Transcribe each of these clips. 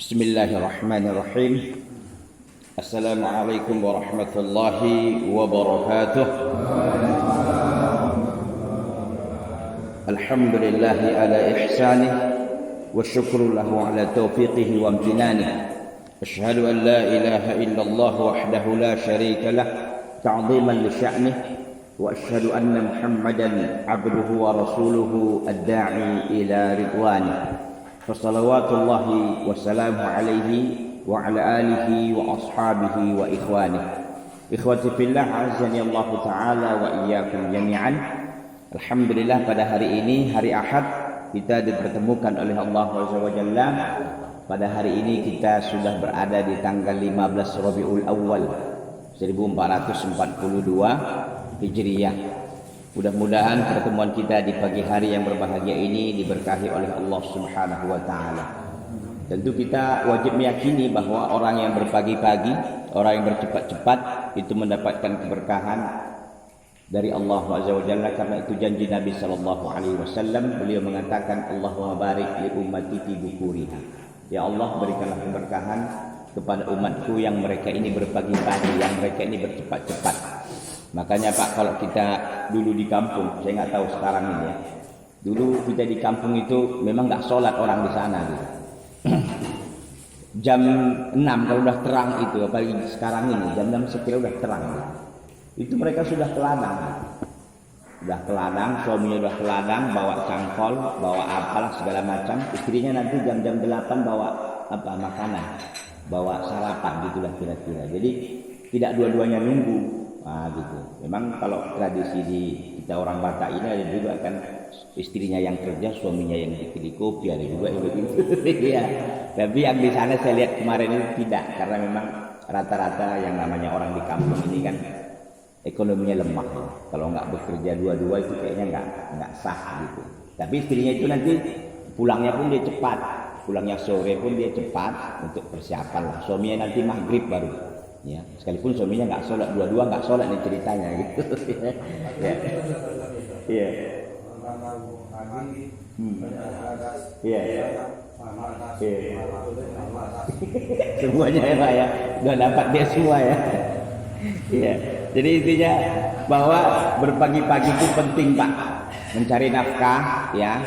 Bismillahirrahmanirrahim. Assalamualaikum warahmatullahi wabarakatuh. Alhamdulillahi ala ihsanih wa syukru lahu ala taufiqihi wa amtinanih. Asyhadu an la ilaha illallah wahdahu la syarika lah ta'ziman li sya'nih wa asyhadu anna Muhammadan abduhu wa rasuluhu ad-da'i ila ridwanih. Fassalawatullahi wassalamu alaihi wa ala alihi wa ashabihi wa ikhwanih. Ikhwati fillah, azani Allah ta'ala wa iyyakum jami'an. Alhamdulillah, pada hari ini, hari Ahad, kita dipertemukan oleh Allah Azza wa Jalla. Pada hari ini kita sudah berada di tanggal 15 Rabiul Awal 1442 Hijriyah. Mudah-mudahan pertemuan kita di pagi hari yang berbahagia ini diberkahi oleh Allah Subhanahu wa taala. Tentu kita wajib meyakini bahwa orang yang berpagi-pagi, orang yang bercepat-cepat itu mendapatkan keberkahan dari Allah Azza wa Jalla, karena itu janji Nabi sallallahu alaihi wasallam. Beliau mengatakan, Allahumma barik li ummati fi bukuriha. Ya Allah, berikanlah keberkahan kepada umatku yang mereka ini berpagi-pagi, yang mereka ini bercepat-cepat. Makanya Pak, kalau kita dulu di kampung, saya nggak tahu sekarang ini ya. Dulu kita di kampung itu memang nggak sholat orang di sana gitu. Jam 6 kalau udah terang itu, apalagi sekarang ini jam 6 sekira udah terang gitu. Itu mereka sudah ke ladang. Udah ke ladang, suaminya udah ke ladang, bawa cangkol, bawa apalah segala macam. Istrinya nanti jam-jam 8 bawa apa makanan, bawa sarapan gitulah kira-kira. Jadi tidak dua-duanya nunggu. Nah gitu. Memang kalau tradisi di kita orang Batak ini ada juga kan, istrinya yang kerja, suaminya yang bikin kopi, ada juga yang begitu. Ya. Tapi yang di sana saya lihat kemarin itu tidak, karena memang rata-rata yang namanya orang di kampung ini kan ekonominya lemah. Ya. Kalau nggak bekerja dua-dua itu kayaknya nggak sah gitu. Tapi istrinya itu nanti pulangnya pun dia cepat, pulangnya sore pun dia cepat untuk persiapan lah. Suaminya nanti maghrib baru. Ya, sekalipun suaminya nggak sholat, dua-dua nggak sholat nih ceritanya gitu. Ya, iya, iya, semuanya ya Pak ya, udah dapat dia semua ya. Iya, jadi intinya bahwa berpagi-pagi itu penting Pak, mencari nafkah ya.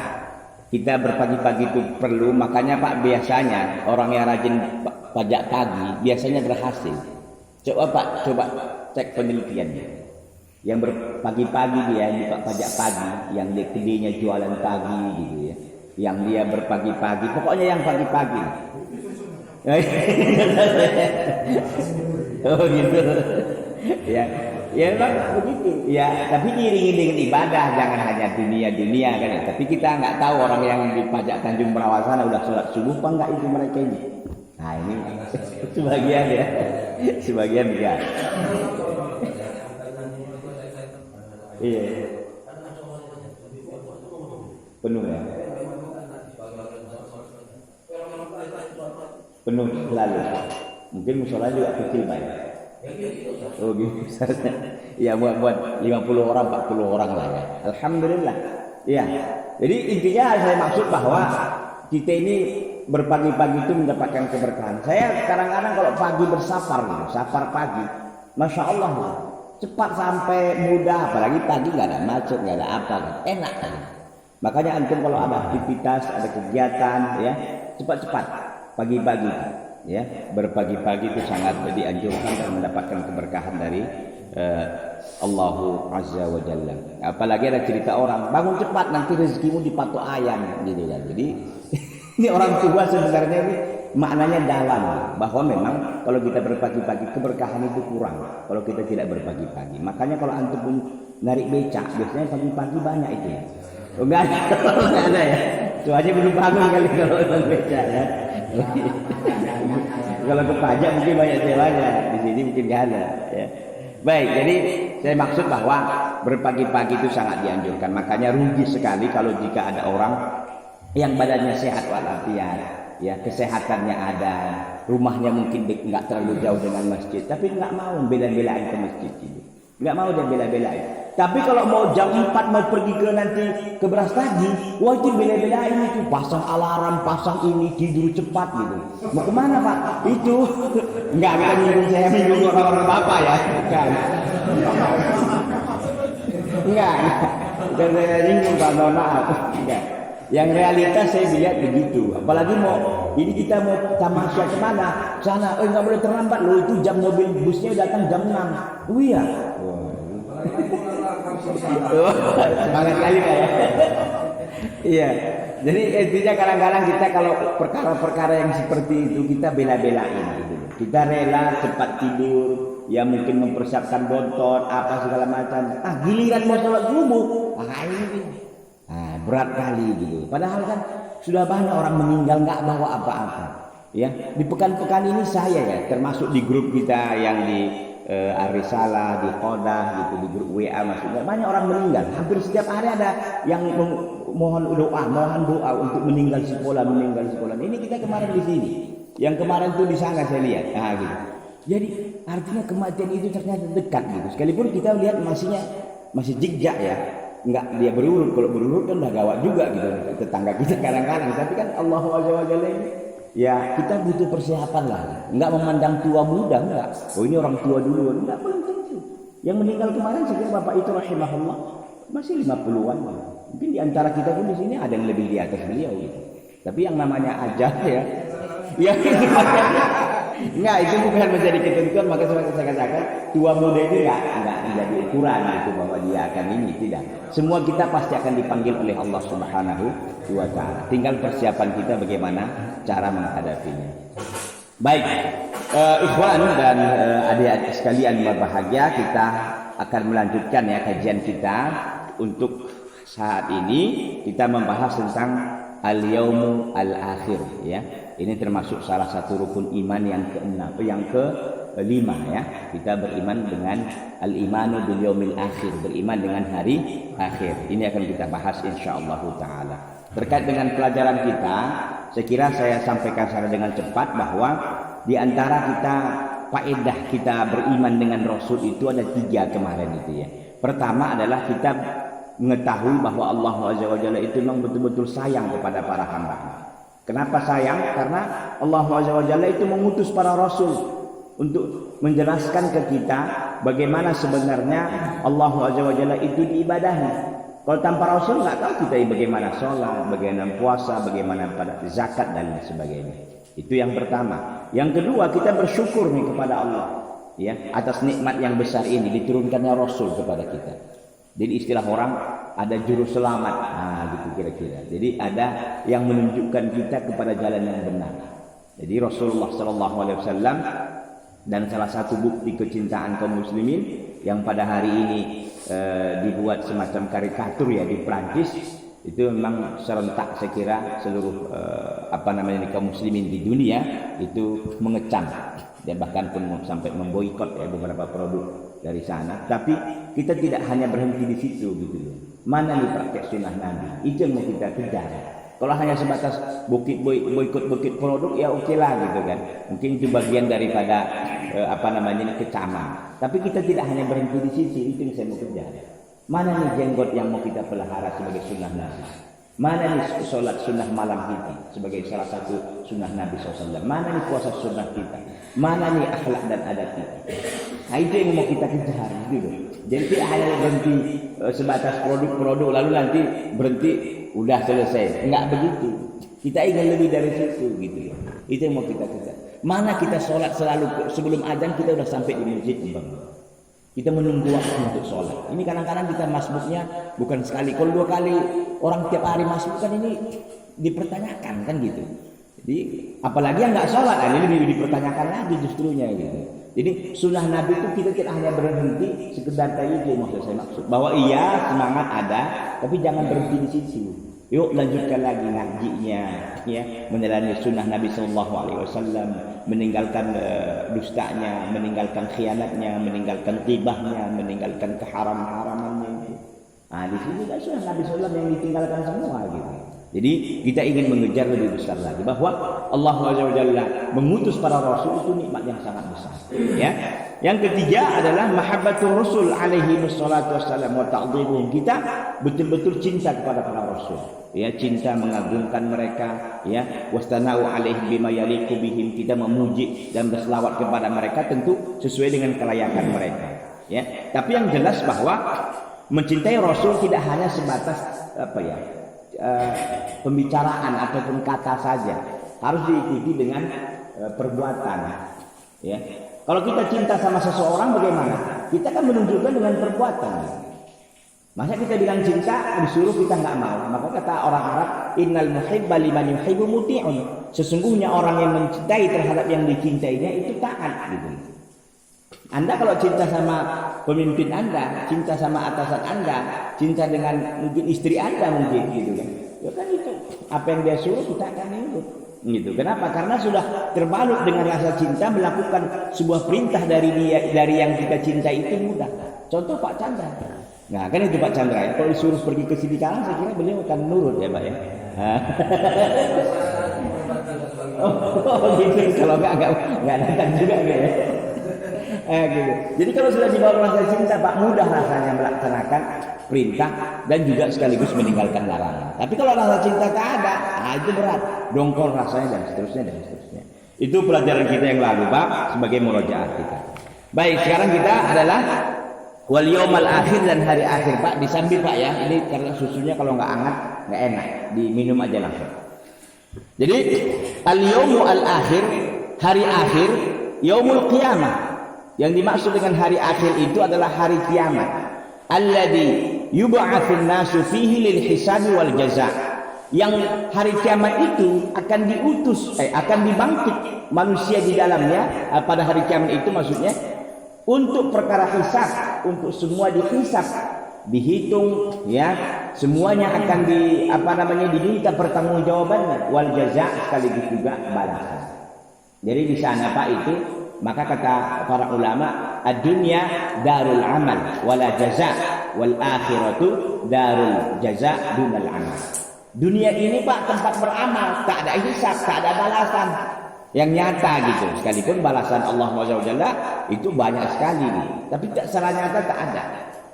Kita berpagi-pagi itu perlu, makanya Pak biasanya orang yang rajin pajak pagi biasanya berhasil. Coba Pak, coba cek penelitiannya. Yang berpagi-pagi dia buka pajak pagi, yang dia kedainya jualan pagi gitu ya. Yang dia berpagi-pagi, pokoknya yang pagi-pagi. Oh gitu. Ya, ya memang begitu. Ya, tapi diiringi dengan ibadah, jangan hanya dunia kan. Tapi kita nggak tahu orang yang di pajak Tanjung Merawat sana udah sholat subuh apa enggak itu mereka ini. Nah ini sebagian ya, sebagian enggak. Iya, penuh ya, penuh selalu. Mungkin musola juga kecil banyak. Oh gitu misalnya. Ya buat 50 orang, 40 orang lah ya. Alhamdulillah. Ya. Jadi intinya saya maksud bahwa kita ini berpagi-pagi itu mendapatkan keberkahan. Saya kadang-kadang kalau pagi bersafar gitu, safar pagi, masya Allah, cepat sampai mudah. Apalagi pagi nggak ada macet, nggak ada apa, enak kan. Makanya antum kalau ada aktivitas, ada kegiatan, ya cepat-cepat pagi-pagi, ya berpagi-pagi itu sangat dianjurkan dan mendapatkan keberkahan dari Allahu Azza wa Jalla. Apalagi ada cerita orang bangun cepat nanti rezekimu dipatok ayam gitu kan. Jadi ini orang tua sebenarnya ini maknanya dalam, bahwa memang kalau kita berpagi-pagi keberkahan itu kurang kalau kita tidak berpagi-pagi. Makanya kalau antum pun narik becak biasanya pagi-pagi banyak itu ya. Oh, enggak ada ya. Soalnya belum bangun kali kalau narik becak ya. Kalau ke pajak mungkin banyak sewanya, di sini mungkin enggak ada ya. Baik, jadi saya maksud bahwa berpagi-pagi itu sangat dianjurkan. Makanya rugi sekali kalau jika ada orang yang badannya sehat walafiat, ya kesehatannya ada, rumahnya mungkin nggak terlalu jauh dengan masjid, tapi nggak mau bela-belain ke masjid ini, nggak mau dia bela-belain. Tapi kalau mau jam 4 mau pergi ke nanti ke Brastagi, wah itu bela-belain itu, pasang alarm, pasang ini, tidur cepat gitu. Mau kemana Pak? Itu enggak nyinggung saya, menyinggung orang-orang Bapak ya, bukan. Enggak. Bukan saya nyinggung Pak, mohon maaf. Enggak. Yang realitas saya lihat begitu. Apalagi mau ini kita mau tamasya kemana? Sana, nggak boleh terlambat loh, itu jam mobil busnya datang jam 6. Oh iya. Semangat kali Pak ya. Iya. Jadi intinya kadang-kadang kita kalau perkara-perkara yang seperti itu kita bela-belain gitu. Kita rela cepat tidur, ya mungkin mempersiapkan bontot apa segala macam. Giliran mau sholat subuh, ini berat kali gitu. Padahal kan sudah banyak orang meninggal nggak bawa apa-apa. Ya, di pekan-pekan ini saya ya termasuk di grup kita yang di Arisalah, di Qodah gitu, di grup WA maksudnya banyak orang meninggal. Hampir setiap hari ada yang mohon doa untuk meninggal sekolah. Ini kita kemarin di sini. Yang kemarin tuh di sana saya lihat. Gitu. Jadi artinya kematian itu ternyata dekat gitu. Sekalipun kita lihat masih jejak ya. Enggak dia berurut. Kalau berurut kan udah gawat juga gitu. Tetangga kita kadang-kadang. Tapi kan Allah Azza wa Jalla ini ya kita butuh persiapan lah. Enggak memandang tua muda enggak. Oh ini orang tua dulu. Enggak belum tentu. Yang meninggal kemarin saya kira Bapak itu rahimahullah masih 50-an. Mungkin di antara kita pun di sini ada yang lebih di atas beliau gitu. Tapi yang namanya ajal ya. Ya enggak itu bukan menjadi ketentuan, maka saya katakan tua muda itu enggak menjadi ukuran itu bahwa dia akan ini, tidak. Semua kita pasti akan dipanggil oleh Allah Subhanahu wa taala. Tinggal persiapan kita bagaimana cara menghadapinya. Baik, ikhwan dan adik-adik sekalian berbahagia, kita akan melanjutkan ya kajian kita. Untuk saat ini kita membahas tentang al-yaumul akhir ya. Ini termasuk salah satu rukun iman yang ke-5 ya. Kita beriman dengan al-imanu bil yaumil akhir, beriman dengan hari akhir. Ini akan kita bahas insyaallah taala. Terkait dengan pelajaran kita, saya kira saya sampaikan secara dengan cepat bahwa di antara kita faedah kita beriman dengan Rasul itu ada 3 kemarin itu ya. Pertama adalah kita mengetahui bahwa Allah Azza wa Jalla itu memang betul-betul sayang kepada para hamba. Kenapa sayang? Karena Allah Azza wa Jalla itu mengutus para rasul untuk menjelaskan ke kita bagaimana sebenarnya Allah Azza wa Jalla itu diibadahi. Kalau tanpa rasul nggak tahu kita bagaimana sholat, bagaimana puasa, bagaimana pada zakat dan sebagainya. Itu yang pertama. Yang kedua, kita bersyukur nih kepada Allah ya atas nikmat yang besar ini diturunkannya rasul kepada kita. Jadi istilah orang ada juru selamat, gitu kira-kira. Jadi ada yang menunjukkan kita kepada jalan yang benar. Jadi Rasulullah SAW dan salah satu bukti kecintaan kaum muslimin yang pada hari ini dibuat semacam karikatur ya di Prancis, itu memang serentak saya kira seluruh kaum muslimin di dunia itu mengecam dan bahkan pun sampai memboikot ya beberapa produk dari sana. Tapi kita tidak hanya berhenti di situ gitu loh. Mana nih praktek sunnah Nabi? Itu yang mau kita kejar. Kalau hanya sebatas boikot produk ya oke lah gitu kan. Mungkin itu bagian daripada kecaman. Tapi kita tidak hanya berhenti di situ, itu yang saya mau kejar. Mana nih jenggot yang mau kita pelihara sebagai sunnah Nabi? Mana nih sholat sunnah malam kita sebagai salah satu sunnah Nabi SAW? Mana nih puasa sunnah kita? Mana nih akhlak dan adat kita? Nah itu yang mau kita kejar gitu. Jadi tidak hanya berhenti sebatas produk-produk lalu nanti berhenti udah selesai. Enggak begitu. Kita ingin lebih dari situ gitu ya. Itu yang mau kita kejar. Mana kita sholat selalu sebelum azan kita udah sampai di masjid Bang. Kita menunggu waktu untuk sholat. Ini kadang-kadang kita masbuknya bukan sekali, kalau 2 kali orang tiap hari masbuk kan ini dipertanyakan kan gitu. Jadi apalagi yang nggak sholat kan ini lebih dipertanyakan lagi justrunya gitu. Jadi sunnah Nabi itu kita tidak hanya berhenti sekedar tadi itu maksud bahwa iya semangat ada, tapi jangan berhenti di situ. Yuk lanjutkan lagi ngajinya, ya menjalani sunnah Nabi SAW, meninggalkan dustanya, meninggalkan khianatnya, meninggalkan ghibahnya, meninggalkan keharam-haramannya. Di sini kan sunnah Nabi SAW yang ditinggalkan semua gitu. Jadi kita ingin mengejar lebih besar lagi bahwa Allah SWT mengutus para rasul itu nikmat yang sangat besar. Ya. Yang ketiga adalah mahabbatul rasul alaihi wassalatu wassalam wa ta'dhimuhum. Kita betul-betul cinta kepada para rasul. Ya, cinta mengagungkan mereka, ya, wastana'u alaihim bima yaliqu bihim. Kita memuji dan berselawat kepada mereka tentu sesuai dengan kelayakan mereka. Ya. Tapi yang jelas bahwa mencintai rasul tidak hanya sebatas pembicaraan ataupun kata saja, harus diikuti dengan perbuatan. Ya, kalau kita cinta sama seseorang bagaimana? Kita kan menunjukkan dengan perbuatan. Masa kita bilang cinta disuruh kita nggak mau? Maka kata orang Arab, innal muhibba liman yuhibbu muti'un. Sesungguhnya orang yang mencintai terhadap yang dicintainya itu taat gitu. Anda kalau cinta sama pemimpin Anda, cinta sama atasan Anda, cinta dengan mungkin istri Anda mungkin gitu kan. Ya kan itu apa yang dia suruh kita akan ikut. Gitu. Kenapa? Karena sudah terbalut dengan rasa cinta, melakukan sebuah perintah dari yang kita cintai itu mudah. Contoh Pak Chandra. Nah, kan itu Pak Chandra ya. Kalau disuruh pergi ke Sidikalang, saya kira beliau akan nurut ya, Pak ya. Oh gitu. Kalau enggak datang juga gitu ya. Gitu. Jadi kalau sudah dibawa rasa cinta, Pak, mudah rasanya melaksanakan perintah dan juga sekaligus meninggalkan larangan. Tapi kalau rasa cinta tak ada, itu berat, dongkol rasanya dan seterusnya. Itu pelajaran kita yang lalu, Pak, sebagai murojaah kita. Baik, sekarang kita adalah wal yaumal akhir dan hari akhir, Pak. Disambil, Pak ya. Ini karena susunya kalau nggak hangat nggak enak, diminum aja langsung. Jadi al yaumul akhir, hari akhir, yaumul qiyamah. Yang dimaksud dengan hari akhir itu adalah hari kiamat. Alladzi yub'atsun nasu fihi lil hisabi wal jazaa. Yang hari kiamat itu akan akan dibangkit manusia di dalamnya pada hari kiamat itu maksudnya untuk perkara hisab, untuk semua dihisab, dihitung ya, semuanya akan diminta pertanggungjawabannya wal jazaa sekaligus juga balasan. Jadi di sana Pak itu maka kata para ulama, ad-dunya darul amal wala jaza wal akhiratu darul jaza dunal amal. Dunia ini Pak tempat beramal, tak ada hisab, tak ada balasan yang nyata gitu. Sekalipun balasan Allah SWT itu banyak sekali nih, tapi tak secara nyata tak ada.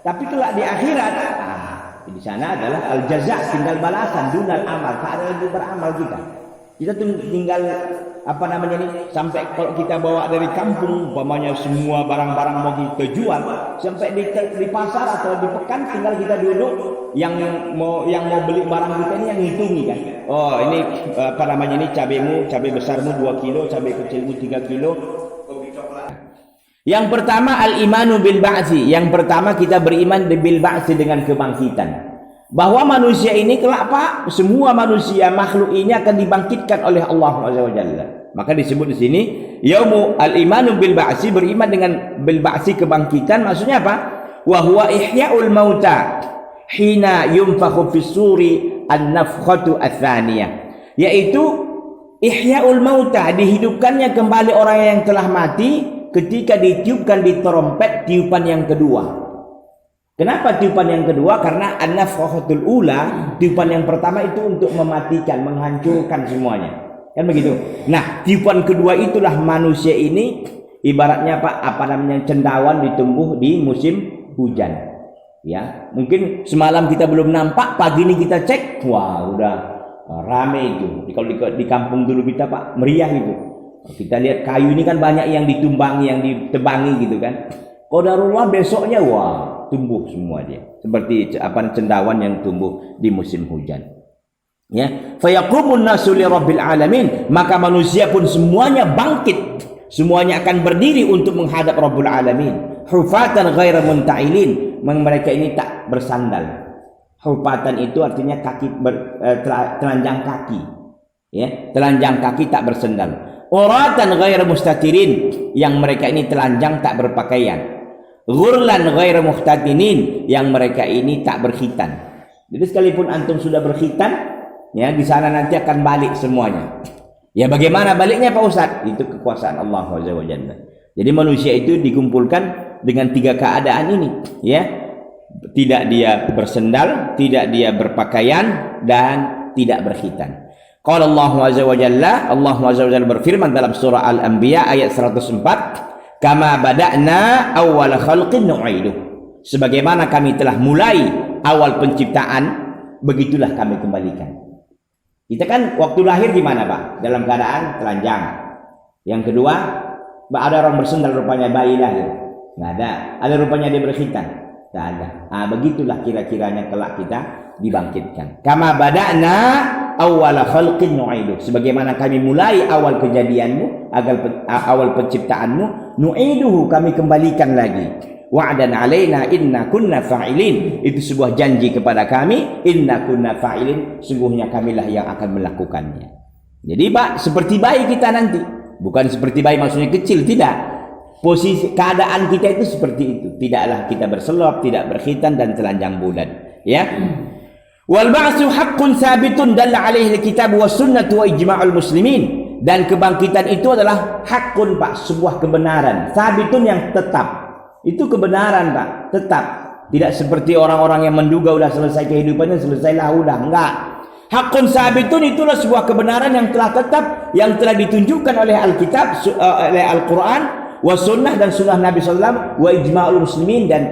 Tapi kelak di akhirat, di sana adalah al jaza, tinggal balasan dunal amal, tak ada lagi beramal kita. Kita tinggal sampai kalau kita bawa dari kampung umpamanya semua barang-barang mau kita jual sampai di pasar atau di pekan, tinggal kita duduk yang mau beli barang kita ini yang hitungi kan. Oh ini ini cabai besarmu 2 kilo, cabai kecilmu 3 kilo. Yang pertama al-imanu bil ba'tsi. Yang pertama kita beriman bil ba'tsi dengan kebangkitan. Bahwa manusia ini kelak Pak, semua manusia makhluk ini akan dibangkitkan oleh Allah SWT. Maka disebut di sini yaumu al-imanu bil ba'tsi, beriman dengan bil ba'tsi kebangkitan. Maksudnya apa? Wa huwa ihya'ul mauta hina yunfakhu fis suri an-nafkhatu ats-tsaniyah. Yaitu ihya'ul mauta, dihidupkannya kembali orang yang telah mati ketika ditiupkan di trompet tiupan yang kedua. Kenapa tiupan yang kedua? Karena an-nafkhatul ula, tiupan yang pertama itu untuk mematikan, menghancurkan semuanya. Kan begitu. Nah, tiupan kedua itulah manusia ini ibaratnya Pak, cendawan ditumbuh di musim hujan. Ya, mungkin semalam kita belum nampak, pagi ini kita cek, wah udah rame itu. Kalau di kampung dulu kita Pak, meriah itu. Kita lihat kayu ini kan banyak yang ditumbangi, yang ditebangi gitu kan. Qadarullah besoknya wah tumbuh semua dia seperti cendawan yang tumbuh di musim hujan. Ya, fayaqumun nasu li rabbil alamin, maka manusia pun semuanya bangkit, semuanya akan berdiri untuk menghadap Rabbul Alamin. Hufatan ghaira munta'ilin, mereka ini tak bersandal. Hufatan itu artinya kaki telanjang kaki. Ya, telanjang kaki tak bersandal. Uratan ghaira mustatirin, yang mereka ini telanjang tak berpakaian. Ghurlan ghairu muhtatinin, yang mereka ini tak berkhitan. Jadi sekalipun antum sudah berkhitan, ya di sana nanti akan balik semuanya. Ya bagaimana baliknya Pak Ustadz? Itu kekuasaan Allah SWT. Jadi manusia itu dikumpulkan dengan 3 keadaan ini, ya. Tidak dia bersendal, tidak dia berpakaian, dan tidak berkhitan. Qala Allah azza wa jalla berfirman dalam surah Al-Anbiya ayat 104, kama bada'na awwal khalqin nu'iduh. Sebagaimana kami telah mulai awal penciptaan, begitulah kami kembalikan. Kita kan waktu lahir di mana, Pak? Dalam keadaan telanjang. Yang kedua, ada orang bersendal rupanya bayi lahir. Nggak ada. Ada rupanya dia berkhitan. Tak ada. Begitulah kira-kiranya kelak kita dibangkitkan. Kama bada'na awwala khalqin nu'idu. Sebagaimana kami mulai awal kejadianmu, awal penciptaanmu, nu'iduhu, kami kembalikan lagi. Wa'dan alaina inna kunna fa'ilin. Itu sebuah janji kepada kami, inna kunna fa'ilin, sungguhnya kamilah yang akan melakukannya. Jadi Pak, seperti bayi kita nanti. Bukan seperti bayi maksudnya kecil, tidak. Posisi keadaan kita itu seperti itu. Tidaklah kita berselop, tidak berkhitan dan telanjang bulan. Ya. Wal ba'su haqqun sabitun dalla alaihi alkitab was sunnah wa ijma'ul muslimin. Dan kebangkitan itu adalah hakun, Pak, sebuah kebenaran, sabitun yang tetap. Itu kebenaran, Pak, tetap. Tidak seperti orang-orang yang menduga udah selesai kehidupannya, selesailah udah, enggak. Hakun sabitun itulah sebuah kebenaran yang telah tetap, yang telah ditunjukkan oleh Alkitab, oleh Al-Quran, wa sunnah dan sunnah Nabi SAW, wa ijma'ul muslimin dan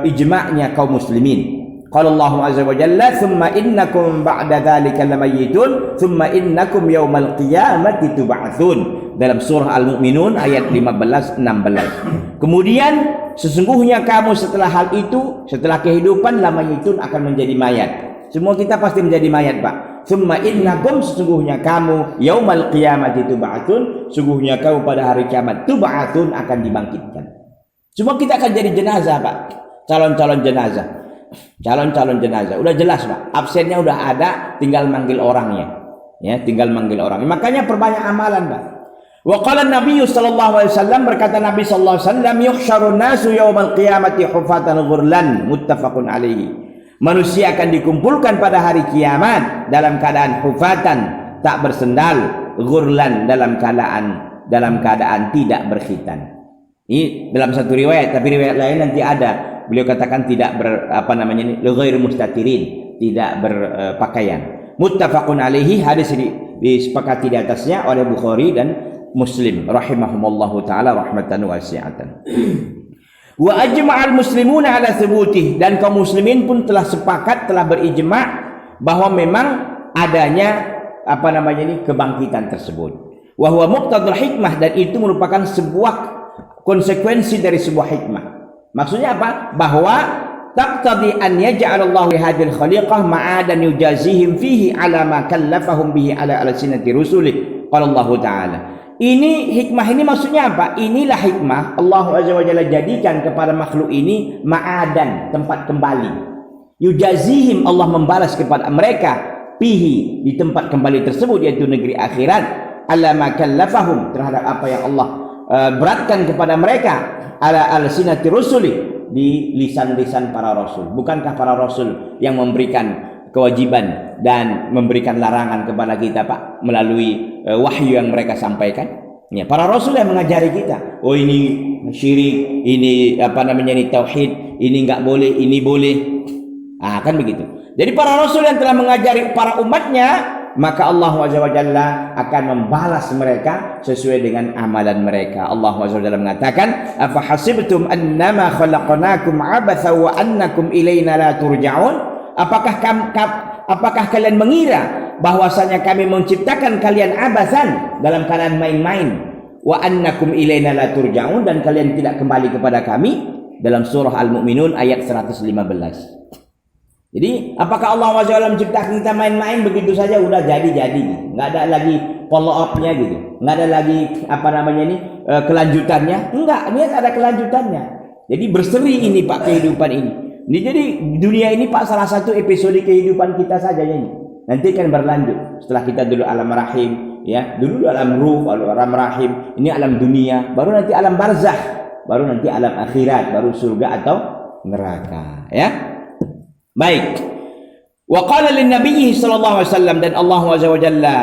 ijma'nya kaum muslimin. Qala Allah azza wa jalla, thumma innakum ba'da dzalika lamayitun, thumma innakum yaumal qiyamati tub'atsun. Dalam surah Al-Mu'minun ayat 15-16. Kemudian sesungguhnya kamu setelah hal itu, setelah kehidupan, lamayitun, akan menjadi mayat. Semua kita pasti menjadi mayat, Pak. Thumma innakum, sesungguhnya kamu, yaumal qiyamati tub'atsun, sesungguhnya kamu pada hari kiamat, tub'atsun, akan dibangkitkan. Semua kita akan jadi jenazah, Pak. Calon-calon jenazah. Calon-calon jenazah. Udah jelas, Pak. Absennya udah ada, tinggal manggil orangnya. Ya, tinggal manggil orangnya. Makanya perbanyak amalan, Pak. Wa qala Nabi sallallahu alaihi wasallam, berkata Nabi sallallahu alaihi wasallam, yuhsyarun nasu yaumal qiyamati hufatan ghurlan, muttafaqun alaihi. Manusia akan dikumpulkan pada hari kiamat dalam keadaan hufatan, tak bersendal, ghurlan, dalam keadaan tidak berkhitan. Ini dalam satu riwayat, tapi riwayat lain nanti ada. Beliau katakan tidak ghair mustatirin, tidak berpakaian. Muttafaqun alaihi, hadis disepakati di atasnya oleh Bukhari dan Muslim rahimahumullahu taala rahmatan wasi'atan. Wa ajma'al muslimuna ala thubutih, dan kaum muslimin pun telah sepakat, telah berijma' bahwa memang adanya kebangkitan tersebut. Wa huwa muqtadul hikmah, dan itu merupakan sebuah konsekuensi dari sebuah hikmah. Maksudnya apa? Bahwa taqtadi an yaj'alallahu li hadhil khaliqah ma'adan yujazihim fihi ala ma kallafahum bihi ala alsinati rusulih. Qala Allah Ta'ala. Ini hikmah ini maksudnya apa? Inilah hikmah Allah Azza wa Jalla jadikan kepada makhluk ini ma'adan, tempat kembali. Yujazihim, Allah membalas kepada mereka, fihi, di tempat kembali tersebut, yaitu negeri akhirat, ala ma kallafahum, terhadap apa yang Allah beratkan kepada mereka, ala alsinati rusuli, di lisan-lisan para rasul. Bukankah para rasul yang memberikan kewajiban dan memberikan larangan kepada kita, Pak, melalui wahyu yang mereka sampaikan? Ya, para rasul yang mengajari kita. Oh, ini syirik, ini ini tauhid, ini enggak boleh, ini boleh. Kan begitu. Jadi para rasul yang telah mengajari para umatnya, maka Allah Azza wa Jalla akan membalas mereka sesuai dengan amalan mereka. Allah Azza wa Jalla mengatakan, afa hasibtum annama khalaqnakum abatha wa annakum ilaina la turja'un? Apakah kalian mengira bahwasanya kami menciptakan kalian abasan, dalam keadaan main-main, wa annakum ilaina la turja'un, dan kalian tidak kembali kepada kami, dalam surah Al-Mu'minun ayat 115. Jadi apakah Allah SWT menciptakan kita main-main begitu saja udah jadi, nggak ada lagi follow up-nya gitu, nggak ada lagi kelanjutannya? Enggak, ini ada kelanjutannya. Jadi berseri ini, Pak, kehidupan ini. Jadi dunia ini, Pak, salah satu episode kehidupan kita saja ini. Nanti akan berlanjut. Setelah kita dulu alam rahim, ya, dulu alam ruh, lalu alam rahim, ini alam dunia, baru nanti alam barzakh, baru nanti alam akhirat, baru surga atau neraka, ya. Baik. Wa qala lin nabiyyi sallallahu alaihi wasallam, dan Allah Azza wa Jalla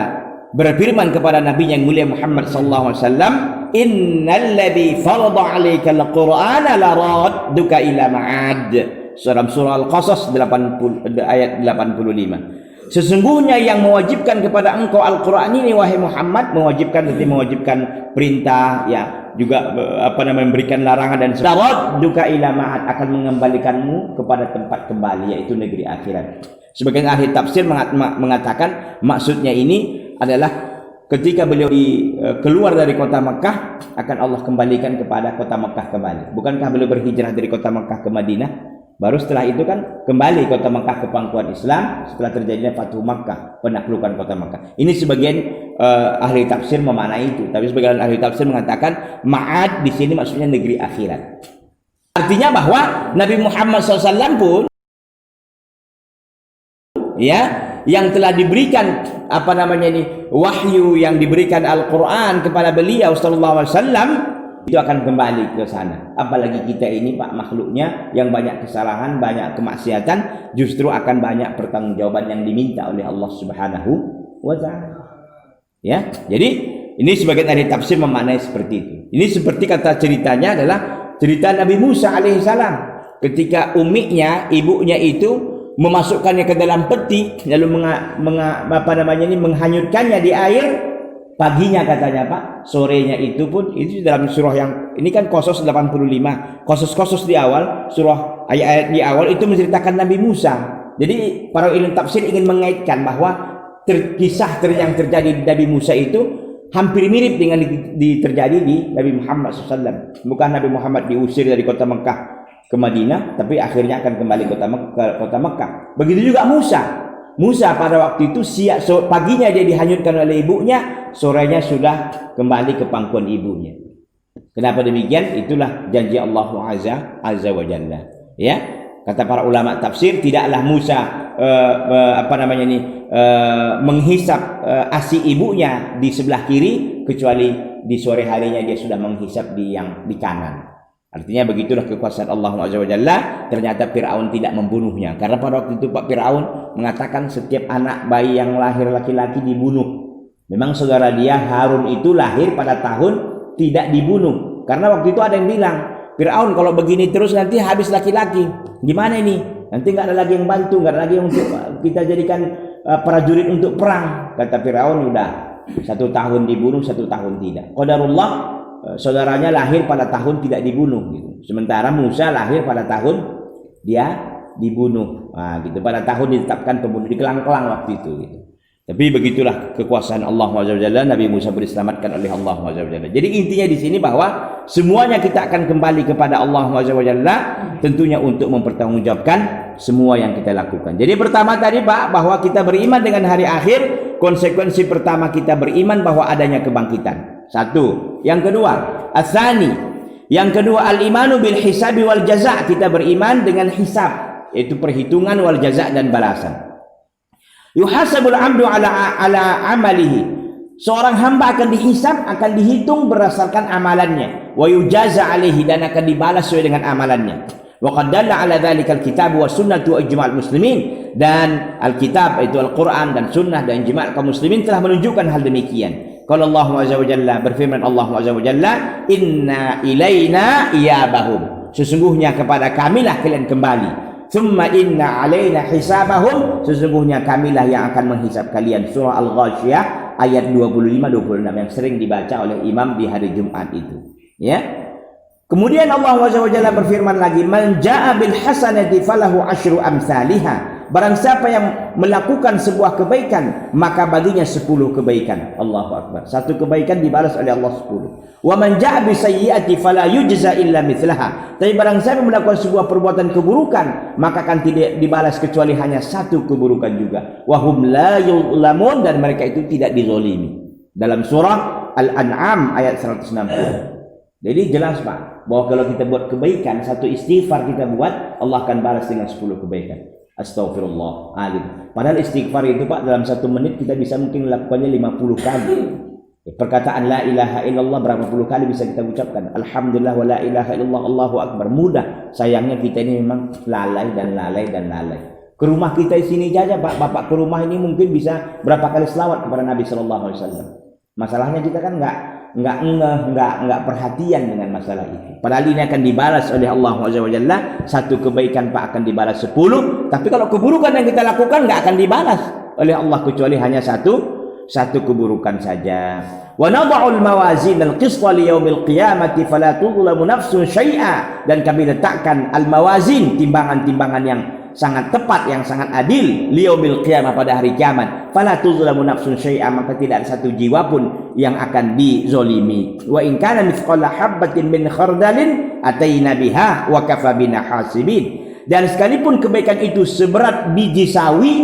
berfirman kepada nabi yang mulia Muhammad sallallahu alaihi wasallam, innal ladzi farada 'alaika al-Qur'ana la radduka ila ma'ad. Surah Al-Qasas 80 ayat 85. Sesungguhnya yang mewajibkan kepada engkau Al-Quran ini wahai Muhammad, mewajibkan perintah, ya, juga memberikan larangan dan duka ila ma'ad, akan mengembalikanmu kepada tempat kembali, yaitu negeri akhirat. Sebagian ahli tafsir mengatakan maksudnya ini adalah ketika beliau keluar dari kota Mekah, akan Allah kembalikan kepada kota Mekah kembali. Bukankah beliau berhijrah dari kota Mekah ke Madinah? Baru setelah itu kan kembali kota Mekah ke pangkuan Islam setelah terjadinya Fathu Makkah, penaklukan kota Mekah. Ini sebagian ahli tafsir memaknai itu, tapi sebagian ahli tafsir mengatakan ma'ad di sini maksudnya negeri akhirat. Artinya bahwa Nabi Muhammad SAW pun, ya, yang telah diberikan wahyu, yang diberikan Al-Quran kepada beliau sallallahu alaihi wasallam, itu akan kembali ke sana. Apalagi kita ini Pak, makhluknya yang banyak kesalahan, banyak kemaksiatan, justru akan banyak pertanggungjawaban yang diminta oleh Allah Subhanahu wa taala. Ya, jadi ini sebagian ahli tafsir memaknai seperti itu. Ini seperti kata ceritanya adalah cerita Nabi Musa alaihissalam ketika uminya, ibunya itu memasukkannya ke dalam peti lalu menghanyutkannya di air. Paginya katanya Pak, sorenya itu pun, itu dalam surah yang ini kan Qasas 85. Qasas di awal, surah ayat-ayat di awal itu menceritakan Nabi Musa. Jadi para ilmu tafsir ingin mengaitkan bahwa kisah yang terjadi di Nabi Musa itu hampir mirip dengan terjadi di Nabi Muhammad SAW. Bukan Nabi Muhammad diusir dari kota Mekah ke Madinah, tapi akhirnya akan kembali ke kota Mekah. Begitu juga Musa pada waktu itu paginya dia dihanyutkan oleh ibunya, sorenya sudah kembali ke pangkuan ibunya. Kenapa demikian? Itulah janji Allah Azza wa Jalla. Ya, kata para ulama tafsir, tidaklah Musa menghisap ASI ibunya di sebelah kiri, kecuali di sore harinya dia sudah menghisap di kanan. Artinya begitulah kekuasaan Allah Azza wa Jalla. Ternyata Fir'aun tidak membunuhnya, karena pada waktu itu Pak Fir'aun mengatakan setiap anak bayi yang lahir laki-laki dibunuh. Memang saudara dia Harun itu lahir pada tahun tidak dibunuh, karena waktu itu ada yang bilang, Fir'aun kalau begini terus nanti habis laki-laki, gimana ini? Nanti nggak ada lagi yang bantu, nggak ada lagi yang untuk kita jadikan prajurit untuk perang. Kata Fir'aun, udah 1 tahun dibunuh, 1 tahun tidak. Qadarullah, saudaranya lahir pada tahun tidak dibunuh gitu. Sementara Musa lahir pada tahun dia dibunuh. Nah, gitu. Pada tahun ditetapkan pembunuh, dikelang-kelang waktu itu gitu. Tapi begitulah kekuasaan Allah Azza wa Jalla. Nabi Musa diselamatkan oleh Allah Azza wa Jalla. Jadi intinya di sini bahwa semuanya kita akan kembali kepada Allah Azza wa Jalla, tentunya untuk mempertanggungjawabkan semua yang kita lakukan. Jadi pertama tadi Pak, bahwa kita beriman dengan hari akhir. Konsekuensi pertama kita beriman bahwa adanya kebangkitan. Satu. Yang kedua, asani. Yang kedua, al-imanu bil hisabi wal jaza'. Kita beriman dengan hisab, yaitu perhitungan, wal jaza' dan balasan. Yuhasabul abdu ala amalihi. Seorang hamba akan dihisab, akan dihitung berdasarkan amalannya. Wa yujaza alaihi, dan akan dibalas sesuai dengan amalannya. Wa qad dalla ala dzalikal kitab wa sunnatu wa ijma'ul muslimin. Dan Alkitab, itu Al-Quran dan sunnah dan ijma' kaum muslimin telah menunjukkan hal demikian. Kalau Allah Azza wa Jalla, berfirman Allah Azza wa Jalla, inna ilaina iyabahum. Sesungguhnya kepada kamilah kalian kembali. Thumma inna alaina hisabahum. Sesungguhnya kamilah yang akan menghisab kalian. Surah Al-Ghasyiyah ayat 25-26 yang sering dibaca oleh imam di hari Jumat itu. Ya. Kemudian Allah Azza wa Jalla berfirman lagi, man jaa bil hasanati falahu asyru amsalihha. Barang siapa yang melakukan sebuah kebaikan, maka baginya 10 kebaikan. Allahu Akbar. 1 kebaikan dibalas oleh Allah 10. Wa man jaa bi sayyi'ati fala yujza illa mithlaha. Tapi barang siapa melakukan sebuah perbuatan keburukan, maka akan tidak dibalas kecuali hanya 1 keburukan juga. Wa hum la yuzlamun, dan mereka itu tidak dizalimi. Dalam surah Al-An'am ayat 160. Jadi jelas Pak, bahwa kalau kita buat kebaikan, 1 istighfar kita buat, Allah akan balas dengan 10 kebaikan. Astagfirullah. Padahal istighfar itu Pak, dalam 1 menit kita bisa mungkin melakukannya 50 kali. Perkataan la ilaha illallah berapa puluh kali bisa kita ucapkan. Alhamdulillah wa la ilaha illallah, Allahu Akbar. Mudah. Sayangnya kita ini memang lalai dan lalai dan lalai. Ke rumah kita di sini saja Pak, bapak ke rumah ini mungkin bisa berapa kali selawat kepada Nabi Sallallahu Alaihi Wasallam. Masalahnya kita kan nggak perhatian dengan masalah itu. Padahal ini akan dibalas oleh Allah Azza wa Jalla. 1 kebaikan Pak akan dibalas 10. Tapi kalau keburukan yang kita lakukan nggak akan dibalas. oleh Allah kecuali hanya satu keburukan saja. Wa nad'ul mawazin al-qisṭa li yaumil qiyamati fala tuzlamu nafsun syai'a, dan kami letakkan al-mawazin, timbangan-timbangan yang sangat tepat, yang sangat adil, li yaumil qiyamah, pada hari kiamat, fala tuzlamu nafsun syai'a, maka tidak ada satu jiwa pun yang akan dizolimi. Wa in kana mithqala habatin min khardalin ataina biha wa kafa bina hasibin, dan sekalipun kebaikan itu seberat biji sawi,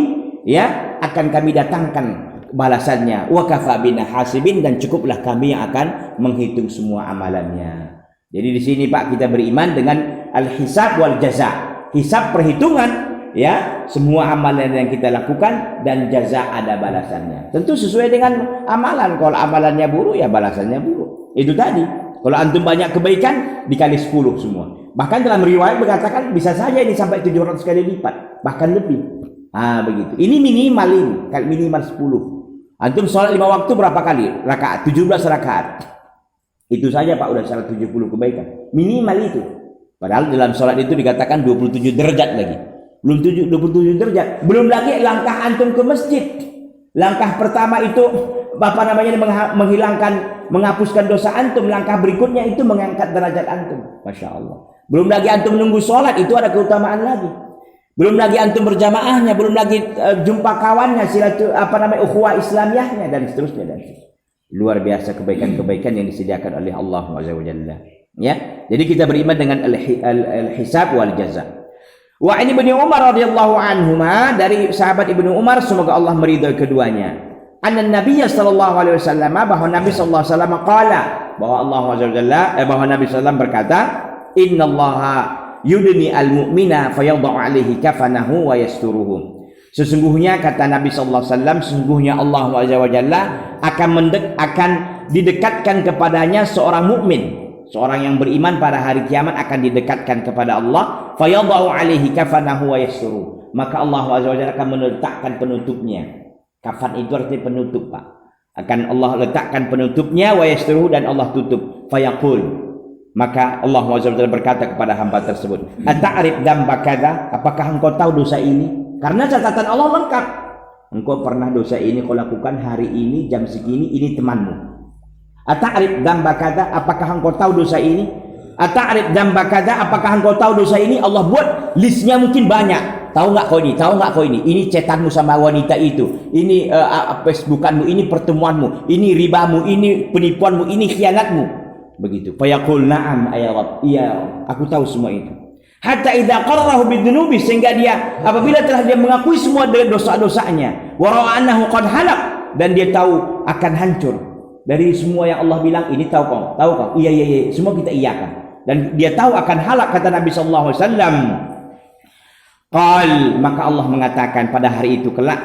ya, akan kami datangkan balasannya, wa kafa bina hasibin, dan cukuplah kami yang akan menghitung semua amalannya. Jadi di sini Pak, kita beriman dengan al-hisab wal jaza. Hisab perhitungan, ya, semua amalan yang kita lakukan, dan jaza ada balasannya. Tentu sesuai dengan amalan. Kalau amalannya buruk, ya balasannya buruk. Itu tadi. Kalau antum banyak kebaikan, dikali 10 semua. Bahkan dalam riwayat mengatakan bisa saja ini sampai 700 kali lipat, bahkan lebih. Begitu. Ini minimal, ini minimal 10. Antum sholat 5 waktu berapa kali? Rakaat, 17 rakaat. Itu saja Pak, udah 170 kebaikan. Minimal itu. Padahal dalam sholat itu dikatakan 27 derajat lagi. Belum 27 derajat. Belum lagi langkah antum ke masjid. Langkah pertama itu menghapuskan dosa antum. Langkah berikutnya itu mengangkat derajat antum. Masya Allah. Belum lagi antum menunggu sholat, itu ada keutamaan lagi. Belum lagi antum berjamaahnya, belum lagi jumpa kawannya, ukhuwah Islamiyahnya, dan seterusnya, dan seterusnya. Luar biasa kebaikan-kebaikan yang disediakan oleh Allah Azza wa Jalla. Ya, jadi kita beriman dengan al-hisab wal jaza. Wa ini Ibnu Umar radhiyallahu anhuma, dari sahabat Ibnu Umar, semoga Allah meridhai keduanya. Anna Nabiy sallallahu alaihi wasallam, bahwa Nabi sallallahu alaihi wasallam qala, bahwa Allah Azza wa Jalla, bahwa Nabi sallallahu alaihi wasallam berkata, innallaha yudni al-mu'mina fayadha'u alaihi kafanahu wa yasturuhu. Sesungguhnya, kata Nabi sallallahu alaihi wasallam, sesungguhnya Allah Azza wa Jalla akan didekatkan kepadanya seorang mukmin, seorang yang beriman pada hari kiamat akan didekatkan kepada Allah, fayadha'u alaihi kafanahu wa yasturuhu. Maka Allah Azza wa Jalla akan meletakkan penutupnya. Kafan itu artinya penutup, Pak. Akan Allah letakkan penutupnya, wa yasturuhu, dan Allah tutup. Fayaqul, maka Allah SWT berkata kepada hamba tersebut, ata'rif dzamba kadza, apakah engkau tahu dosa ini? Karena catatan Allah lengkap. Engkau pernah dosa ini kau lakukan hari ini, jam segini, ini temanmu. Ata'rif dzamba kadza, apakah engkau tahu dosa ini? Ata'rif dzamba kadza, apakah engkau tahu dosa ini? Allah buat listnya mungkin banyak. Tahu nggak kau ini? Tahu nggak kau ini? Ini chatanmu sama wanita itu. Ini Facebookanmu, ini pertemuanmu, ini ribamu, ini penipuanmu, ini khianatmu. Begitu. Fayaqul na'am ya Rabb. Iya, aku tahu semua itu. Hatta idza qarrahu bidunubi, sehingga dia apabila telah dia mengakui semua dosa-dosanya, wa ra'a annahu qad halak, dan dia tahu akan hancur dari semua yang Allah bilang, ini tahu kau. Iya, semua kita iyakan. Dan dia tahu akan halak, kata Nabi sallallahu alaihi wasallam. Qal, maka Allah mengatakan pada hari itu kelak,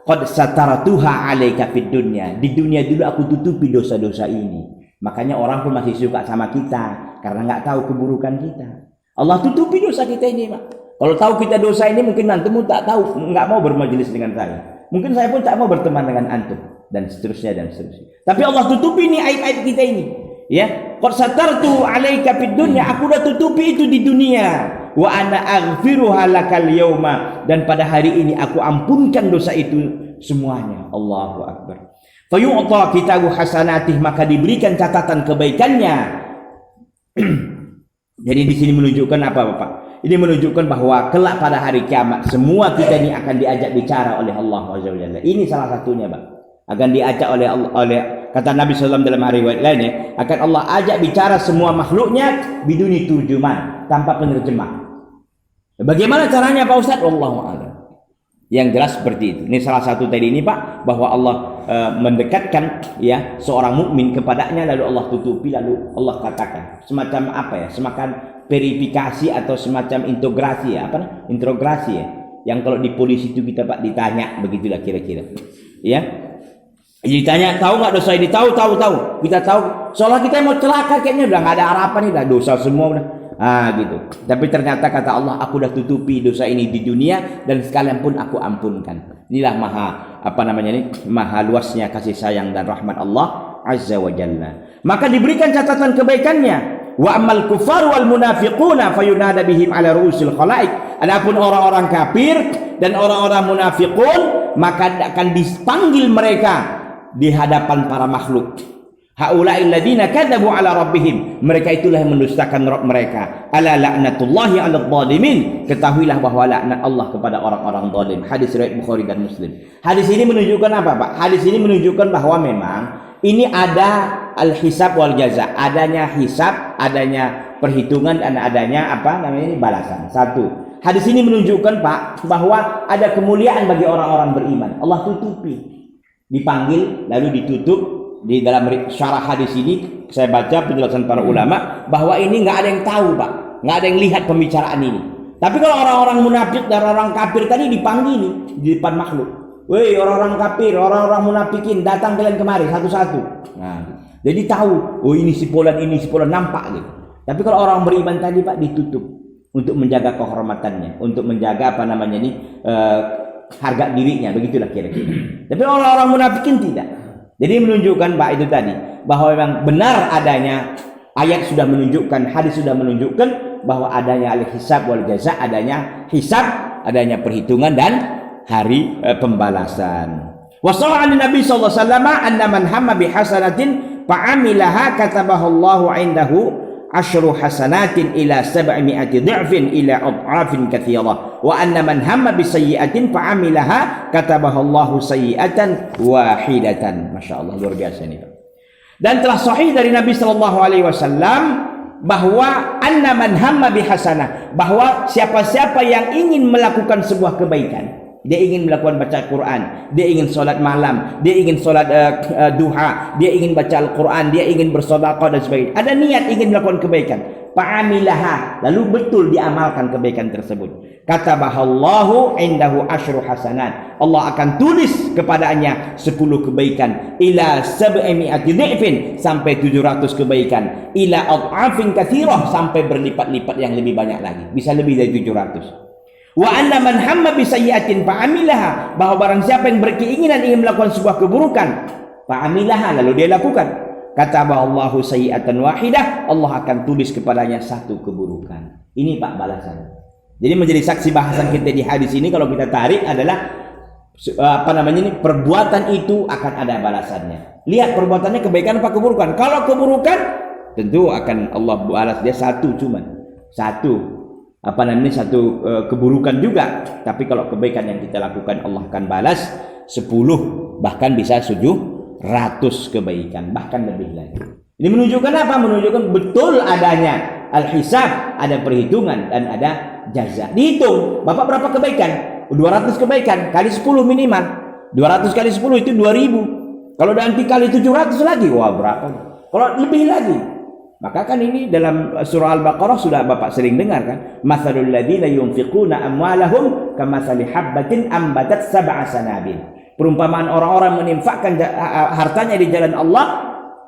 qad sataratuha 'alaika fid dunya. Di dunia dulu aku tutupi dosa-dosa ini. Makanya orang pun masih suka sama kita karena nggak tahu keburukan kita. Allah tutupi dosa kita ini, Pak. Kalau tahu kita dosa ini, mungkin antum tak tahu, nggak mau bermajelis dengan saya. Mungkin saya pun tak mau berteman dengan antum, dan seterusnya dan seterusnya. Tapi Allah tutupi ini aib-aib kita ini. Ya, qad satartu 'alaika fid dunya, aku udah tutupi itu di dunia. Wa ana aghfiruha lakal yauma, dan pada hari ini aku ampunkan dosa itu semuanya. Allahu akbar. Fayu'ta kitabu hasanatih, maka diberikan catatan kebaikannya. Jadi di sini menunjukkan apa, Bapak? Ini menunjukkan bahwa kelak pada hari kiamat semua kita ini akan diajak bicara oleh Allah Azza wa Jalla. Ini salah satunya, Pak. Akan diajak oleh kata Nabi SAW dalam riwayat lainnya, akan Allah ajak bicara semua makhluknya biduni turjuman, tanpa penerjemah. Bagaimana caranya, Pak Ustaz? Wallahu a'lam. Yang jelas seperti itu. Ini salah satu tadi ini, Pak, bahwa Allah mendekatkan ya seorang mukmin kepadanya, lalu Allah tutupi, lalu Allah katakan semacam apa ya, semacam verifikasi atau semacam integrasi ya, integrasi ya, yang kalau di polisi itu kita Pak ditanya, begitulah kira-kira ya, ditanya tahu nggak dosa ini, tahu kita tahu, soalnya kita mau celaka kayaknya udah nggak ada harapan nih, udah dosa semua udah. Gitu. Tapi ternyata kata Allah, aku dah tutupi dosa ini di dunia, dan sekalian pun aku ampunkan. Inilah maha luasnya kasih sayang dan rahmat Allah Azza wa Jalla. Maka diberikan catatan kebaikannya. Wa amal kufar wal munafiquna fayunada bihim ala ru'usil khalaik. Adapun orang-orang kafir dan orang-orang munafiqun, maka akan dipanggil mereka di hadapan para makhluk. Haula'il ladzina kadzabu ala rabbihim, mereka itulah yang mendustakan Rabb mereka. Ala la'natullahi 'alal zalimin, ketahuilah bahwa laknat Allah kepada orang-orang zalim. Hadis riwayat Bukhari dan Muslim. Hadis ini menunjukkan apa, Pak? Hadis ini menunjukkan bahwa memang ini ada al-hisab wal jaza, adanya hisab, adanya perhitungan, dan adanya apa namanya ini balasan. Satu. Hadis ini menunjukkan, Pak, bahwa ada kemuliaan bagi orang-orang beriman. Allah tutupi, dipanggil lalu ditutup. Di dalam syarah hadis ini saya baca penjelasan para ulama bahwa ini nggak ada yang tahu, Pak, nggak ada yang lihat pembicaraan ini. Tapi kalau orang-orang munafik dan orang kafir tadi dipanggil nih di depan makhluk, woi orang-orang kafir, orang-orang munafikin, datang kalian kemari satu-satu. Nah, jadi tahu, oh ini si fulan nampak gitu. Tapi kalau orang beriman tadi, Pak, ditutup untuk menjaga kehormatannya, untuk menjaga apa namanya ini harga dirinya, begitulah kira-kira. Tapi orang-orang munafikin tidak. Jadi menunjukkan, Pak, itu tadi bahwa memang benar adanya ayat sudah menunjukkan, hadis sudah menunjukkan bahwa adanya al-hisab wal jaza, adanya hisab, adanya perhitungan dan hari pembalasan. Wa sahih Nabi sallallahu alaihi wasallam anna man hamma bi hasanatin fa'amilaha katabahu Allahu 'indahu asyru hasanatin ila 700 dhi'fin ila ad'afin katsirah wa anna man hamma bi sayyi'atin fa'amilaha katabahu Allahu sayyi'atan wahidatan. Masyaallah, luar biasa ini. Dan telah sahih dari Nabi sallallahu alaihi wasallam bahwa anna man hamma bi hasanah, bahwa siapa-siapa yang ingin melakukan sebuah kebaikan, dia ingin melakukan baca Quran, dia ingin sholat malam, dia ingin sholat duha, dia ingin baca Al-Quran, dia ingin bersedekah dan sebagainya. Ada niat ingin melakukan kebaikan, fa'amilaha, lalu betul diamalkan kebaikan tersebut. Katabahallahu indahu asyru hasanat, Allah akan tulis kepadanya 10 kebaikan, ila 700 dhi'fin, sampai 700 kebaikan, ila ad'afin katsirah, sampai berlipat-lipat yang lebih banyak lagi, bisa lebih dari 700. Wa anna man hamma bi sayyi'atin fa'amilaha, bahwa barang siapa yang berkeinginan ingin melakukan sebuah keburukan, fa'amilaha, lalu dia lakukan, kataballahu sayyi'atan wahidah, Allah akan tulis kepadanya 1 keburukan. Ini, Pak, balasan. Jadi menjadi saksi bahasan kita di hadis ini, kalau kita tarik adalah apa namanya ini, perbuatan itu akan ada balasannya. Lihat perbuatannya kebaikan apa keburukan. Kalau keburukan tentu akan Allah balas dia satu apa namanya satu keburukan juga. Tapi kalau kebaikan yang kita lakukan, Allah akan balas 10, bahkan bisa 700 kebaikan, bahkan lebih lagi. Ini menunjukkan apa? Menunjukkan betul adanya al-hisab, ada perhitungan dan ada jaza. Dihitung, Bapak berapa kebaikan? 200 kebaikan kali 10 minimal. 200 kali 10 itu 2000. Kalau nanti kali 700 lagi, wah berapa? Kalau lebih lagi. Maka kan ini dalam surah Al-Baqarah sudah Bapak sering dengar kan? Matsalul ladzina yunfiquna amwalahum kamatsali habbatin ambatat sab'a sanabil. Perumpamaan orang-orang menginfakkan hartanya di jalan Allah,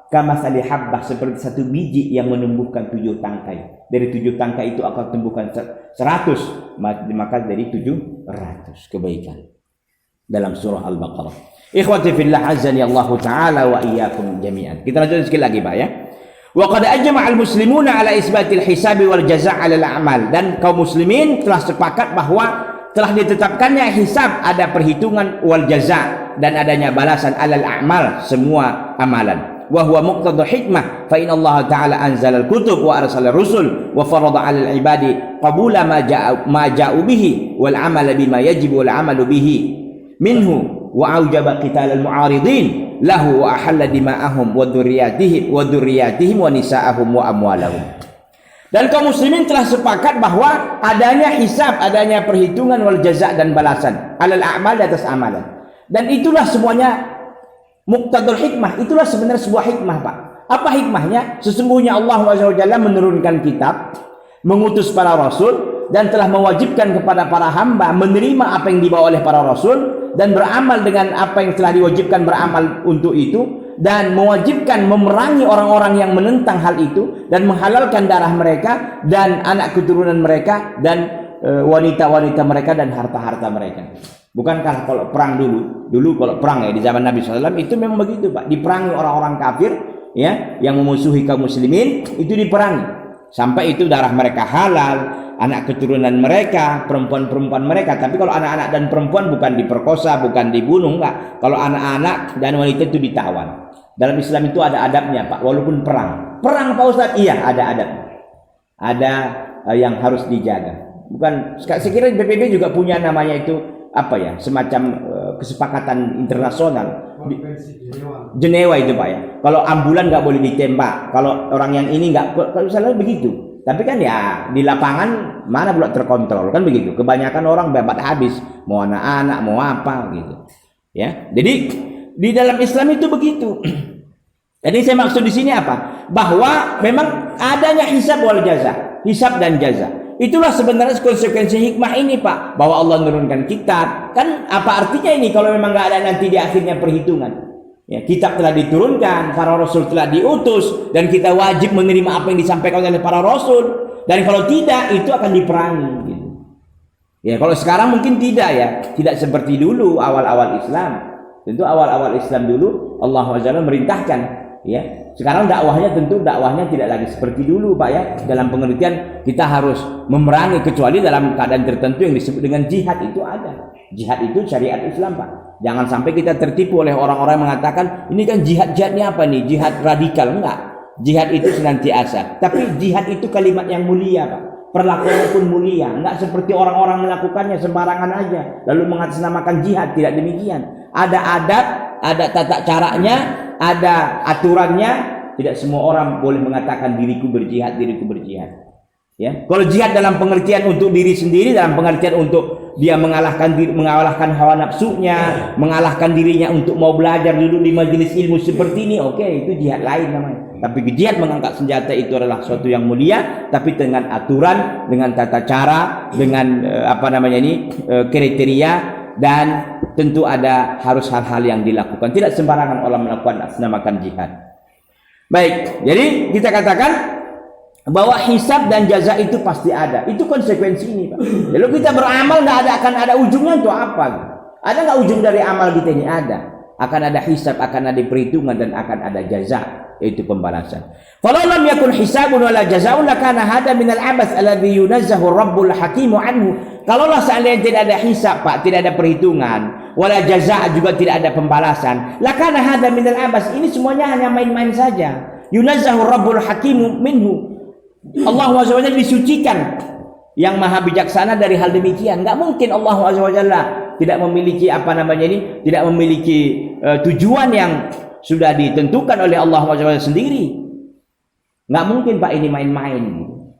kamatsali habbah, seperti satu biji yang menumbuhkan 7 tangkai. Dari 7 tangkai itu akan tumbuhkan 100, maka dari 700 kebaikan. Dalam surah Al-Baqarah. Ikhwati fillah azani Allah taala wa iyyakum jami'an. Kita lanjutkan sekali lagi, Pak, ya. Wa qad ajma'al muslimuna ala isbatil hisabi wal jazaa' 'ala al-a'mal, dan kaum muslimin telah sepakat bahwa telah ditetapkannya hisab, ada perhitungan, wal jazaa', dan adanya balasan 'alal a'mal, semua amalan. Wa huwa muqtadha hikmah, fa inna Allah ta'ala anzala al-kutub wa arsala ar-rusul wa farada 'alal ibadi qabula ma ja'u bihi wal 'amala bima yajibu wal 'amalu bihi minhu wa aujaba qital al-mu'aridin lahu wa ahalla dima'ahum wa dzurriyyatihim wa nisa'ahum wa amwalahum. Dan kaum muslimin telah sepakat bahwa adanya hisab, adanya perhitungan wal jaza' dan balasan alal a'mal, di atas amalan. Dan itulah semuanya muqtadul hikmah, itulah sebenarnya sebuah hikmah, Pak. Apa hikmahnya? Sesungguhnya Allah SWT menurunkan kitab, mengutus para rasul, dan telah mewajibkan kepada para hamba menerima apa yang dibawa oleh para rasul dan beramal dengan apa yang telah diwajibkan beramal untuk itu, dan mewajibkan memerangi orang-orang yang menentang hal itu, dan menghalalkan darah mereka dan anak keturunan mereka dan wanita-wanita mereka dan harta-harta mereka. Bukankah kalau perang dulu kalau perang ya di zaman Nabi SAW itu memang begitu, Pak, diperangi orang-orang kafir ya yang memusuhi kaum muslimin, itu diperangi sampai itu darah mereka halal, anak keturunan mereka, perempuan-perempuan mereka. Tapi kalau anak-anak dan perempuan bukan diperkosa, bukan dibunuh, enggak. Kalau anak-anak dan wanita itu ditawan. Dalam Islam itu ada adabnya, Pak. Walaupun perang Pak Ustaz, iya ada adabnya. Ada yang harus dijaga. Bukan, saya kira PBB juga punya namanya itu apa ya, semacam kesepakatan internasional. Jenewa itu Pak ya. Kalau ambulan nggak boleh ditembak, kalau orang yang ini nggak, kalau misalnya begitu. Tapi kan ya di lapangan mana pula terkontrol kan begitu. Kebanyakan orang babat habis, mau anak-anak mau apa gitu. Ya, jadi di dalam Islam itu begitu. Jadi saya maksud di sini apa? Bahwa memang adanya hisab wal jaza, hisab dan jaza. Itulah sebenarnya konsekuensi hikmah ini Pak, bahwa Allah menurunkan kitab. Kan apa artinya ini kalau memang nggak ada nanti di akhirnya perhitungan? Ya, kitab telah diturunkan, para rasul telah diutus, dan kita wajib menerima apa yang disampaikan oleh para rasul. Dan kalau tidak, itu akan diperangi. Gitu. Ya, kalau sekarang mungkin tidak ya, tidak seperti dulu awal-awal Islam. Tentu awal-awal Islam dulu Allah SWT merintahkan. Ya, sekarang dakwahnya tentu dakwahnya tidak lagi seperti dulu Pak ya, dalam pengertian kita harus memerangi, kecuali dalam keadaan tertentu yang disebut dengan jihad. Itu ada jihad, itu syariat Islam Pak. Jangan sampai kita tertipu oleh orang-orang yang mengatakan ini kan jihadnya apa nih, jihad radikal. Enggak, jihad itu senantiasa, tapi jihad itu kalimat yang mulia Pak, perlakuannya pun mulia, enggak seperti orang-orang melakukannya sembarangan aja lalu mengatasnamakan jihad. Tidak demikian, ada adab, ada tata caranya, ada aturannya. Tidak semua orang boleh mengatakan diriku berjihad. Ya, kalau jihad dalam pengertian untuk diri sendiri, dalam pengertian untuk dia mengalahkan hawa nafsunya, mengalahkan dirinya untuk mau belajar dulu di majelis ilmu seperti ini, oke, itu jihad lain namanya. Tapi jihad mengangkat senjata itu adalah suatu yang mulia, tapi dengan aturan, dengan tata cara, dengan kriteria, dan tentu ada harus hal-hal yang dilakukan. Tidak sembarangan orang melakukan namakan jihad. Baik, jadi kita katakan bahwa hisab dan jaza itu pasti ada. Itu konsekuensi ini Pak. Kalau kita beramal akan ada ujungnya untuk apa? Ada nggak ujung dari amal kita ini? Ada. Akan ada hisab, akan ada perhitungan, dan akan ada jaza, yaitu pembalasan. Kalau lam yakun hisabun wala jazaun lakana hada minal abas alladhi yunazzahu rabbul hakimu anhu. Kalaulah seandainya tidak ada hisab Pak, tidak ada perhitungan, wala jaza juga tidak ada pembalasan, lakana hada minal abas. Ini semuanya hanya main-main saja. Yunazzahu rabbul hakimu minhu. Allah SWT disucikan, yang maha bijaksana dari hal demikian. Enggak mungkin Allah SWT tidak memiliki tidak memiliki tujuan yang sudah ditentukan oleh Allah SWT sendiri. Enggak mungkin Pak ini main-main.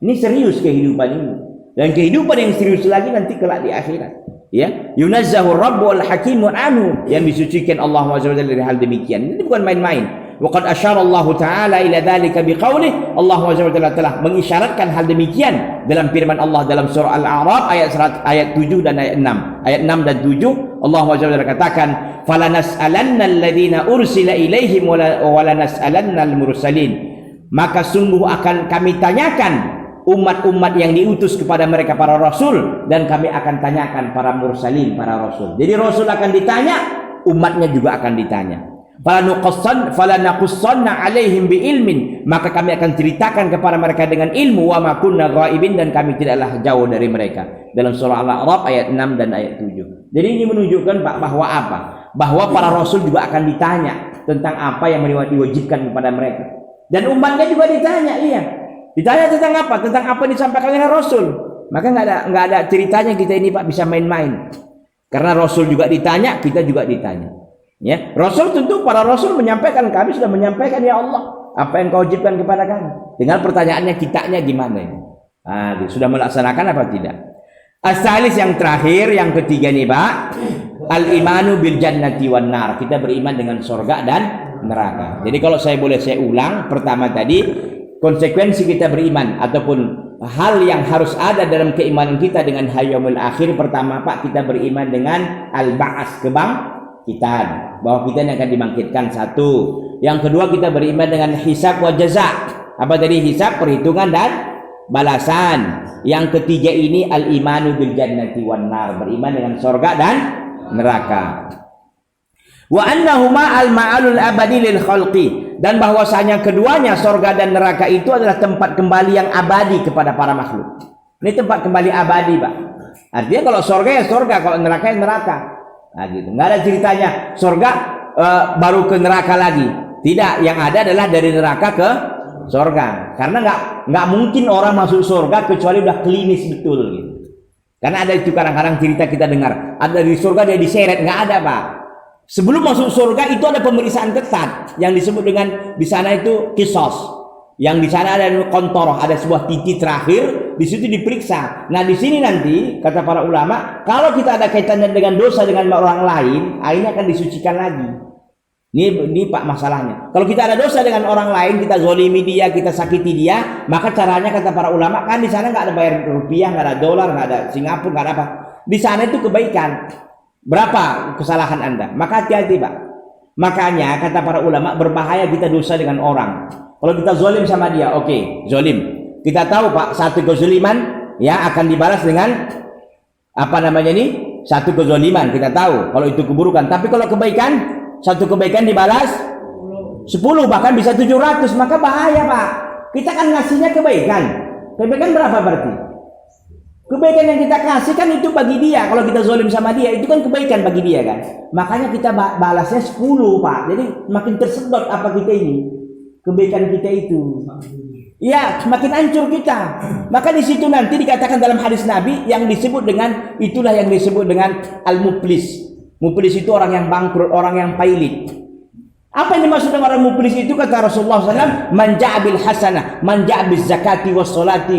Ini serius kehidupan ini. Dan kehidupan yang serius lagi nanti kelak di akhirat. Ya, yunazzahu rabbul hakimun anhu, yang disucikan Allah SWT dari hal demikian. Ini bukan main-main. Waqad asyara Allah Ta'ala ila dzalika biqaulih. Allah SWT telah mengisyaratkan hal demikian dalam firman Allah dalam surah Al-A'raf ayat 7 dan ayat 6. Ayat 6 dan 7 Allah SWT katakan, "Falanas'alanna alladziina ursila ilaihim wa lanas'alanna al-mursalin." Maka sungguh akan kami tanyakan umat-umat yang diutus kepada mereka para rasul, dan kami akan tanyakan para mursalin, para rasul. Jadi rasul akan ditanya, umatnya juga akan ditanya. Falanaqussanna alaihim biilmin, maka kami akan ceritakan kepada mereka dengan ilmu. Wa ma kunna ghaibin, dan kami tidaklah jauh dari mereka. Dalam surah Al-A'raf ayat 6 dan ayat 7. Jadi ini menunjukkan Pak bahwa apa? Bahwa para rasul juga akan ditanya tentang apa yang diwajibkan kepada mereka. Dan umatnya juga ditanya, ditanya tentang apa? Tentang apa yang disampaikan oleh rasul. Maka nggak ada ceritanya kita ini Pak bisa main-main. Karena rasul juga ditanya, kita juga ditanya. Ya, Rasul tentu para rasul menyampaikan, kami sudah menyampaikan ya Allah apa yang kau wajibkan kepada kami. Tinggal pertanyaannya kitanya gimana ini? Sudah melaksanakan apa tidak? As-salis yang terakhir, yang ketiga nih Pak, al-imanu bil jannati wan nar. Kita beriman dengan surga dan neraka. Jadi kalau saya ulang, pertama tadi konsekuensi kita beriman ataupun hal yang harus ada dalam keimanan kita dengan yaumul akhir. Pertama Pak, kita beriman dengan al-ba'ats, kebangkitan, bahwa kita yang akan dibangkitkan, satu. Yang kedua, kita beriman dengan hisab wa jaza. Apa tadi? Hisab, perhitungan, dan balasan. Yang ketiga ini al-imanu bil jannati wan nar, beriman dengan surga dan neraka. Wa annahuma al-ma'alul abadi lil khalqi, dan bahwasanya keduanya surga dan neraka itu adalah tempat kembali yang abadi kepada para makhluk. Ini tempat kembali abadi, Pak. Artinya kalau surga ya surga, kalau neraka ya neraka. Nah gitu. Nggak ada ceritanya surga baru ke neraka lagi. Tidak, yang ada adalah dari neraka ke surga. Karena nggak mungkin orang masuk surga kecuali udah klinis betul gitu. Karena ada itu kadang-kadang cerita kita dengar, ada di surga dia diseret, nggak ada, Pak. Sebelum masuk surga itu ada pemeriksaan ketat yang disebut dengan di sana itu kisos. Yang di sana ada kontoroh, ada sebuah titik terakhir, di situ diperiksa. Nah, di sini nanti kata para ulama, kalau kita ada kaitannya dengan dosa dengan orang lain, ini akan disucikan lagi. Ini Pak masalahnya. Kalau kita ada dosa dengan orang lain, kita zolimi dia, kita sakiti dia, maka caranya kata para ulama kan di sana nggak ada bayar rupiah, nggak ada dolar, nggak ada Singapura, nggak ada apa. Di sana itu kebaikan. Berapa kesalahan Anda? Maka hati-hati, Pak. Makanya kata para ulama berbahaya kita dosa dengan orang. Kalau kita zolim sama dia, oke, zolim. Kita tahu, Pak, satu kezoliman ya akan dibalas dengan apa namanya ini? Satu kezoliman, kita tahu kalau itu keburukan. Tapi kalau kebaikan, satu kebaikan dibalas 10, bahkan bisa 700, maka bahaya, Pak. Kita kan ngasihnya kebaikan. Kebaikan berapa berarti? Kebaikan yang kita kasih kan itu bagi dia. Kalau kita zolim sama dia, itu kan kebaikan bagi dia kan. Makanya kita balasnya 10, Pak. Jadi makin tersedot apa kita ini. Kebaikan kita itu, ya semakin hancur kita. Maka di situ nanti dikatakan dalam hadis Nabi yang disebut dengan itulah yang disebut dengan al-muflis. Muflis itu orang yang bangkrut, orang yang pailit. Apa yang dimaksud dengan orang muflis itu? Kata Rasulullah SAW, man ja'a bil hasanah, man ja'a biz zakati was salati